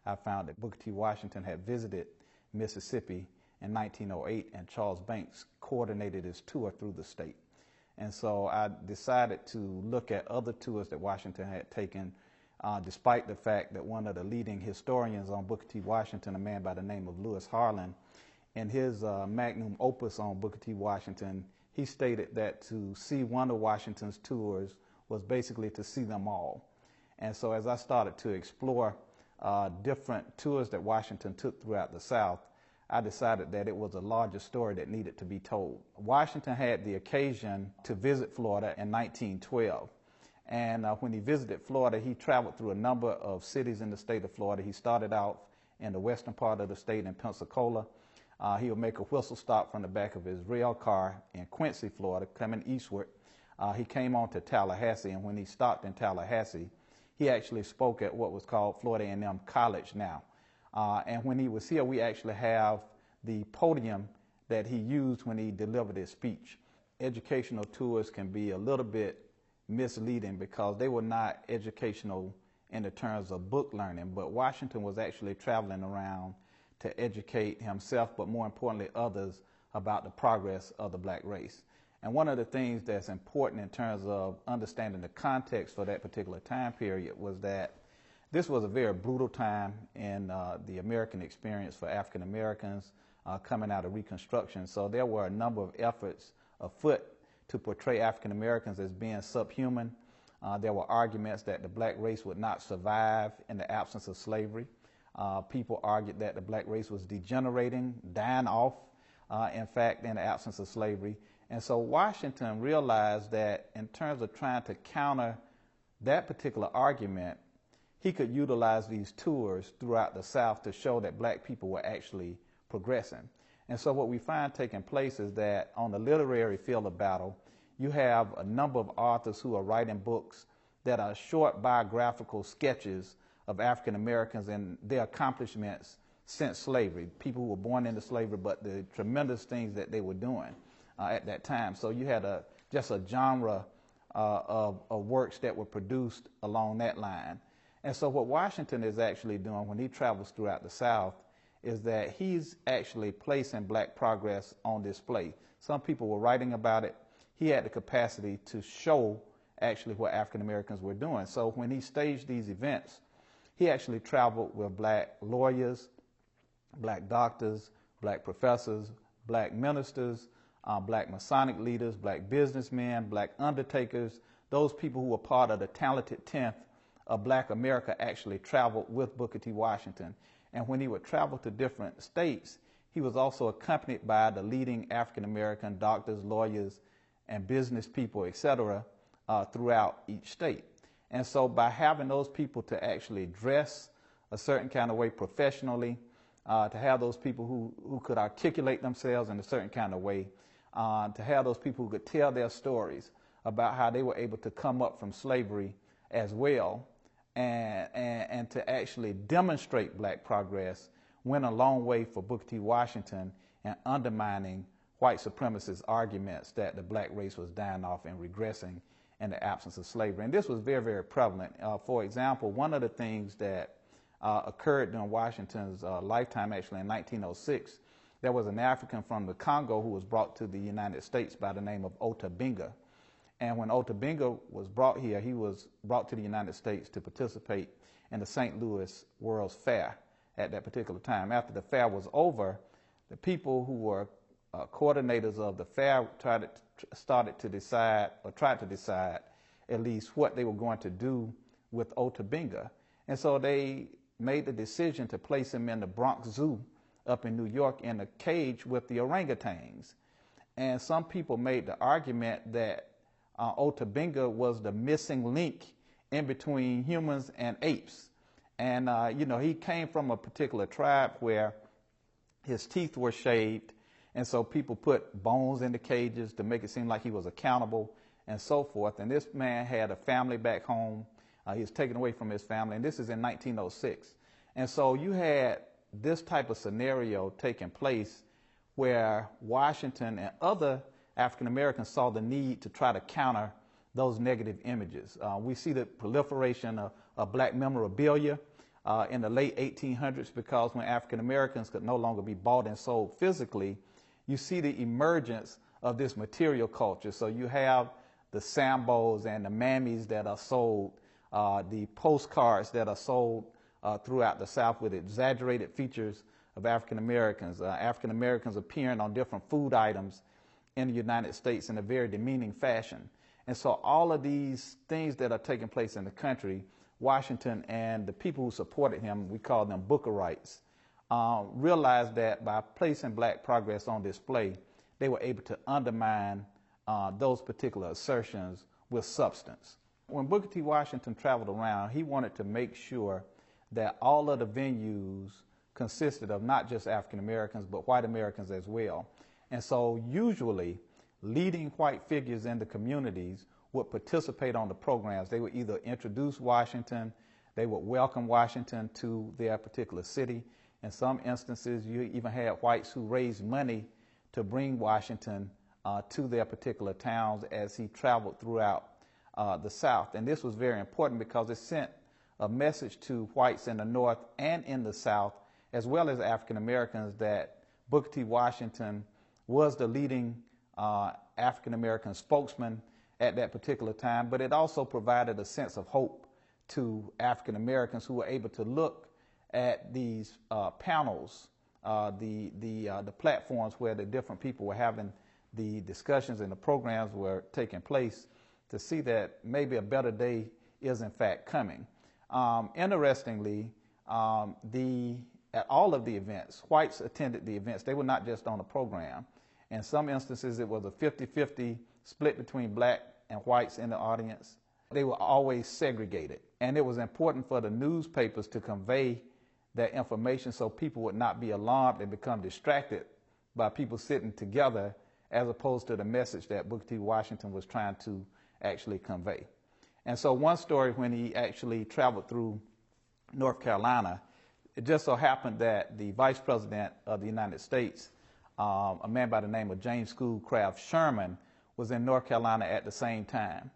I found that Booker T. Washington had visited Mississippi in 1908, and Charles Banks coordinated his tour through the state. And so I decided to look at other tours that Washington had taken, despite the fact that one of the leading historians on Booker T. Washington, a man by the name of Lewis Harlan, in his magnum opus on Booker T. Washington, he stated that to see one of Washington's tours was basically to see them all. And so as I started to explore different tours that Washington took throughout the South, I decided that it was a larger story that needed to be told. Washington had the occasion to visit Florida in 1912. And when he visited Florida, he traveled through a number of cities in the state of Florida. He started out in the western part of the state in Pensacola. He would make a whistle stop from the back of his rail car in Quincy, Florida, coming eastward. He came on to Tallahassee, and when he stopped in Tallahassee, he actually spoke at what was called Florida A&M College now. And when he was here, we actually have the podium that he used when he delivered his speech. Educational tours can be a little bit misleading because they were not educational in the terms of book learning, but Washington was actually traveling around to educate himself, but more importantly others, about the progress of the black race. And one of the things that's important in terms of understanding the context for that particular time period was that this was a very brutal time in the American experience for African Americans coming out of Reconstruction. So there were a number of efforts afoot to portray African Americans as being subhuman. There were arguments that the black race would not survive in the absence of slavery. People argued that the black race was degenerating, dying off, in fact, in the absence of slavery. And so Washington realized that in terms of trying to counter that particular argument, he could utilize these tours throughout the South to show that black people were actually progressing. And so what we find taking place is that on the literary field of battle, you have a number of authors who are writing books that are short biographical sketches of African Americans and their accomplishments since slavery, people who were born into slavery, but the tremendous things that they were doing at that time. So you had just a genre of works that were produced along that line. And so what Washington is actually doing when he travels throughout the South is that he's actually placing black progress on display. Some people were writing about it. He had the capacity to show actually what African Americans were doing. So when he staged these events, he actually traveled with black lawyers, black doctors, black professors, black ministers, black Masonic leaders, black businessmen, black undertakers. Those people who were part of the talented 10th of black America actually traveled with Booker T. Washington. And when he would travel to different states, he was also accompanied by the leading African American doctors, lawyers, and business people, etc., throughout each state. And so by having those people to actually dress a certain kind of way professionally, to have those people who could articulate themselves in a certain kind of way, to have those people who could tell their stories about how they were able to come up from slavery as well, and to actually demonstrate black progress went a long way for Booker T. Washington in undermining white supremacist arguments that the black race was dying off and regressing in the absence of slavery. And this was very, very prevalent. For example, one of the things that occurred during Washington's lifetime, actually in 1906, there was an African from the Congo who was brought to the United States by the name of Otabinga. And when Otabinga was brought here, he was brought to the United States to participate in the St. Louis World's Fair at that particular time. After the fair was over, the people who were coordinators of the fair tried to decide at least what they were going to do with Otabinga. And so they made the decision to place him in the Bronx Zoo up in New York in a cage with the orangutans. And some people made the argument that Otabinga was the missing link in between humans and apes. And, he came from a particular tribe where his teeth were shaved, and so people put bones in the cages to make it seem like he was accountable and so forth. And this man had a family back home. He was taken away from his family, and this is in 1906. And so you had this type of scenario taking place where Washington and other African Americans saw the need to try to counter those negative images. We see the proliferation of black memorabilia. in the late 1800s, because when African Americans could no longer be bought and sold physically, you see the emergence of this material culture. So you have the Sambos and the mammies that are sold, the postcards that are sold throughout the South with exaggerated features of African Americans appearing on different food items in the United States in a very demeaning fashion. And so all of these things that are taking place in the country, Washington and the people who supported him, we call them Bookerites, realized that by placing black progress on display, they were able to undermine those particular assertions with substance. When Booker T. Washington traveled around, he wanted to make sure that all of the venues consisted of not just African Americans, but white Americans as well. And so usually leading white figures in the communities would participate on the programs. They would either introduce Washington, they would welcome Washington to their particular city. In some instances, you even had whites who raised money to bring Washington to their particular towns as he traveled throughout the South. And this was very important because it sent a message to whites in the North and in the South, as well as African Americans, that Booker T. Washington was the leading African American spokesman at that particular time, but it also provided a sense of hope to African Americans who were able to look at these panels, the platforms where the different people were having the discussions and the programs were taking place, to see that maybe a better day is in fact coming. Interestingly, at all of the events, whites attended the events. They were not just on the program. In some instances, it was a 50-50 split between black and whites in the audience. They were always segregated. And it was important for the newspapers to convey that information so people would not be alarmed and become distracted by people sitting together, as opposed to the message that Booker T. Washington was trying to actually convey. And so one story, when he actually traveled through North Carolina, it just so happened that the Vice President of the United States, a man by the name of James Schoolcraft Sherman, was in North Carolina at the same time.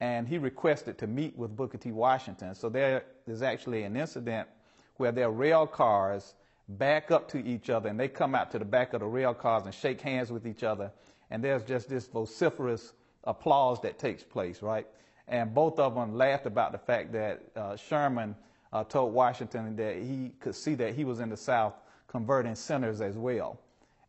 And he requested to meet with Booker T. Washington. So there is actually an incident where their rail cars back up to each other, and they come out to the back of the rail cars and shake hands with each other. And there's just this vociferous applause that takes place, right? And both of them laughed about the fact that Sherman told Washington that he could see that he was in the South converting sinners as well.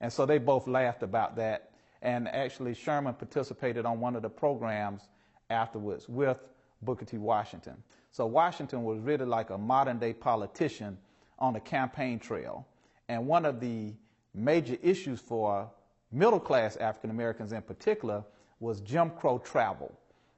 And so they both laughed about that. And actually, Sherman participated on one of the programs afterwards with Booker T. Washington. So Washington was really like a modern-day politician on the campaign trail. And one of the major issues for middle-class African Americans in particular was Jim Crow travel.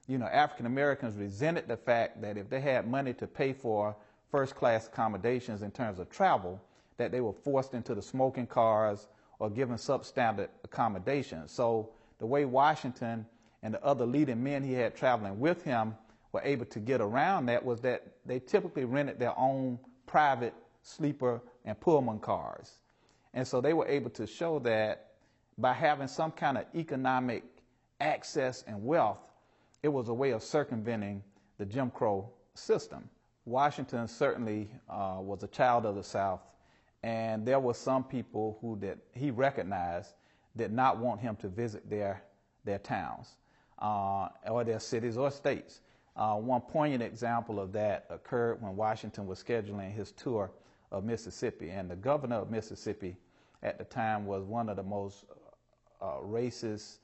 You know, African Americans resented the fact that if they had money to pay for first-class accommodations in terms of travel, that they were forced into the smoking cars or given substandard accommodations. So the way Washington and the other leading men he had traveling with him were able to get around that was that they typically rented their own private sleeper and Pullman cars. And so they were able to show that by having some kind of economic access and wealth, it was a way of circumventing the Jim Crow system. Washington certainly was a child of the South, and there were some people who that he recognized did not want him to visit their towns or their cities or states. One poignant example of that occurred when Washington was scheduling his tour of Mississippi, and the governor of Mississippi at the time was one of the most racist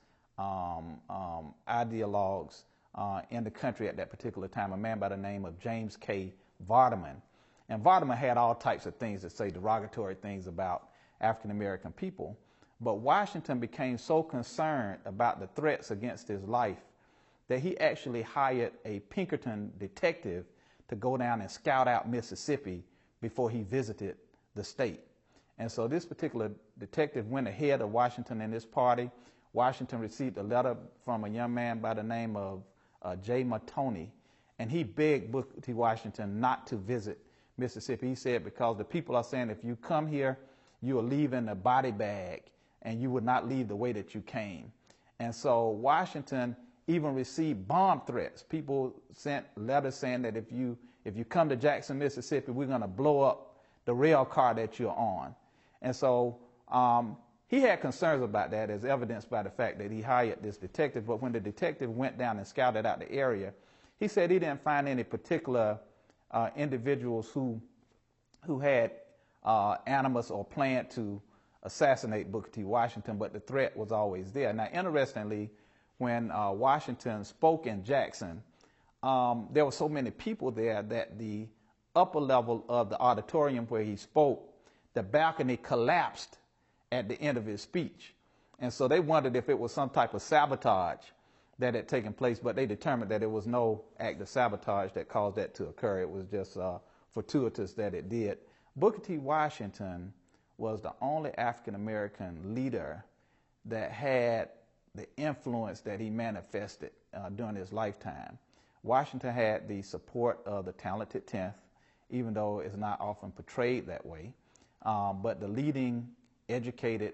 ideologues in the country at that particular time, a man by the name of James K. Vardaman. And Vardaman had all types of things to say, derogatory things about African American people. But Washington became so concerned about the threats against his life that he actually hired a Pinkerton detective to go down and scout out Mississippi before he visited the state. And so this particular detective went ahead of Washington and his party. Washington received a letter from a young man by the name of J. Matoney, and he begged Booker T. Washington not to visit Mississippi. He said, because the people are saying if you come here, you are leaving a body bag, and you would not leave the way that you came. And so Washington even received bomb threats. People sent letters saying that if you if you come to Jackson, Mississippi, we're going to blow up the rail car that you're on. And so he had concerns about that, as evidenced by the fact that he hired this detective. But when the detective went down and scouted out the area, he said he didn't find any particular individuals who had animus or planned to assassinate Booker T. Washington, but the threat was always there. Now, interestingly, when Washington spoke in Jackson, there were so many people there that the upper level of the auditorium where he spoke, the balcony collapsed at the end of his speech. And so they wondered if it was some type of sabotage that had taken place, but they determined that it was no act of sabotage that caused that to occur. It was just fortuitous that it did. Booker T. Washington was the only African-American leader that had the influence that he manifested during his lifetime. Washington had the support of the talented 10th, even though it's not often portrayed that way. But the leading educated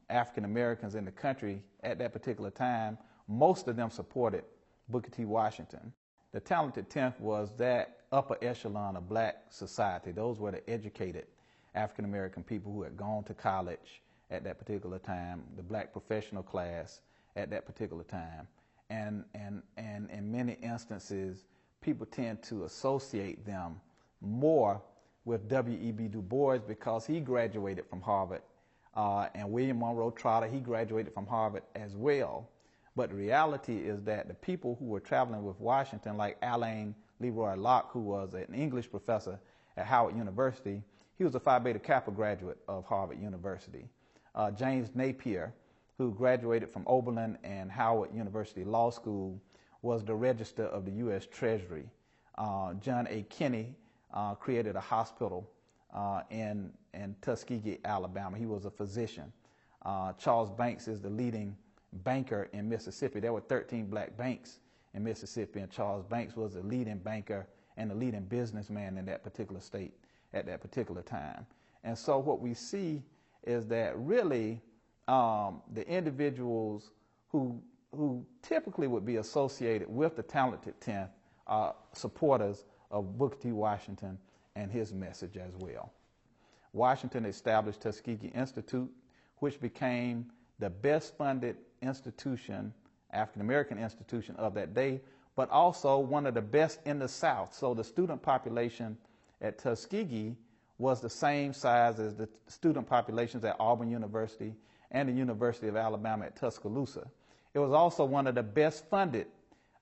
African-Americans in the country at that particular time, most of them supported Booker T. Washington. The talented 10th was that upper echelon of black society. Those were the educated African-American people who had gone to college at that particular time, the black professional class at that particular time. And in many instances, people tend to associate them more with W.E.B. Du Bois because he graduated from Harvard, and William Monroe Trotter, he graduated from Harvard as well. But the reality is that the people who were traveling with Washington, like Alain Leroy Locke, who was an English professor at Howard University, he was a Phi Beta Kappa graduate of Harvard University. James Napier, who graduated from Oberlin and Howard University Law School, was the Register of the U.S. Treasury. John A. Kinney created a hospital in Tuskegee, Alabama. He was a physician. Charles Banks is the leading banker in Mississippi. There were 13 black banks in Mississippi, and Charles Banks was the leading banker and the leading businessman in that particular state at that particular time. And so what we see is that really the individuals who typically would be associated with the talented 10th are supporters of Booker T. Washington and his message as well. Washington established Tuskegee Institute, which became the best funded institution, African-American institution of that day, but also one of the best in the South. So the student population at Tuskegee was the same size as the student populations at Auburn University and the University of Alabama at Tuscaloosa. It was also one of the best funded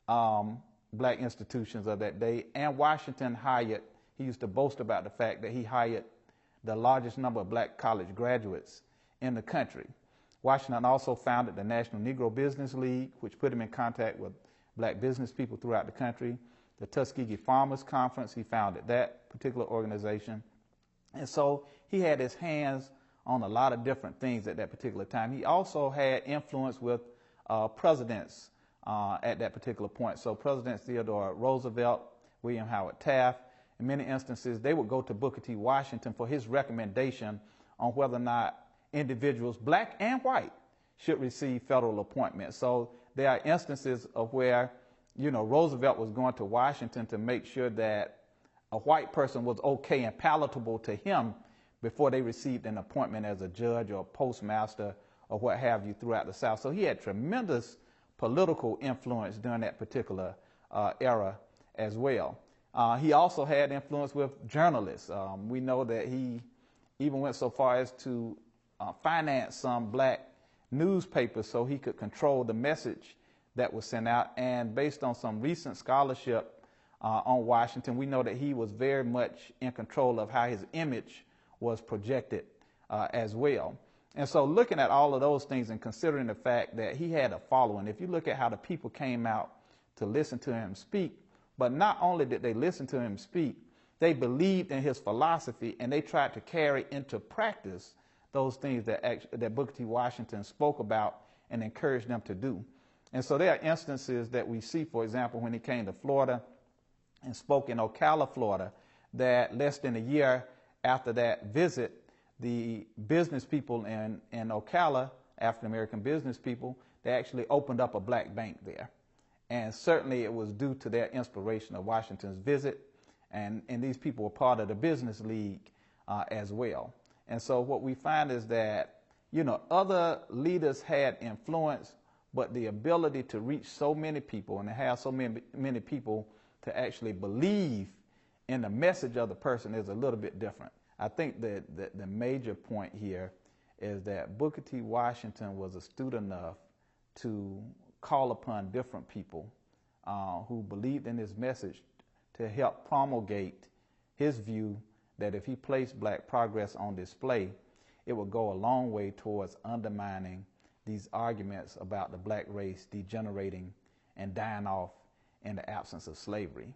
black institutions of that day, and Washington hired, he used to boast about the fact that he hired the largest number of black college graduates in the country. Washington also founded the National Negro Business League, which put him in contact with black business people throughout the country. The Tuskegee Farmers Conference, he founded that particular organization. And so he had his hands on a lot of different things at that particular time. He also had influence with presidents at that particular point. So Presidents Theodore Roosevelt, William Howard Taft, in many instances, they would go to Booker T. Washington for his recommendation on whether or not individuals, black and white, should receive federal appointments. So there are instances of where, Roosevelt was going to Washington to make sure that a white person was okay and palatable to him before they received an appointment as a judge or a postmaster or what have you throughout the South. So he had tremendous political influence during that particular era as well. He also had influence with journalists. We know that he even went so far as to finance some black newspapers so he could control the message that was sent out. And based on some recent scholarship on Washington, we know that he was very much in control of how his image was projected as well. And so looking at all of those things and considering the fact that he had a following, if you look at how the people came out to listen to him speak, but not only did they listen to him speak, they believed in his philosophy and they tried to carry into practice those things that Booker T. Washington spoke about and encouraged them to do. And so there are instances that we see, for example, when he came to Florida and spoke in Ocala, Florida, that less than a year after that visit, the business people in Ocala, African-American business people, they actually opened up a black bank there. And certainly it was due to their inspiration of Washington's visit. And these people were part of the business league as well. And so what we find is that, other leaders had influence, but the ability to reach so many people and to have so many people to actually believe in the message of the person is a little bit different. I think that the major point here is that Booker T. Washington was astute enough to call upon different people who believed in his message to help promulgate his view that if he placed black progress on display, it would go a long way towards undermining these arguments about the black race degenerating and dying off in the absence of slavery.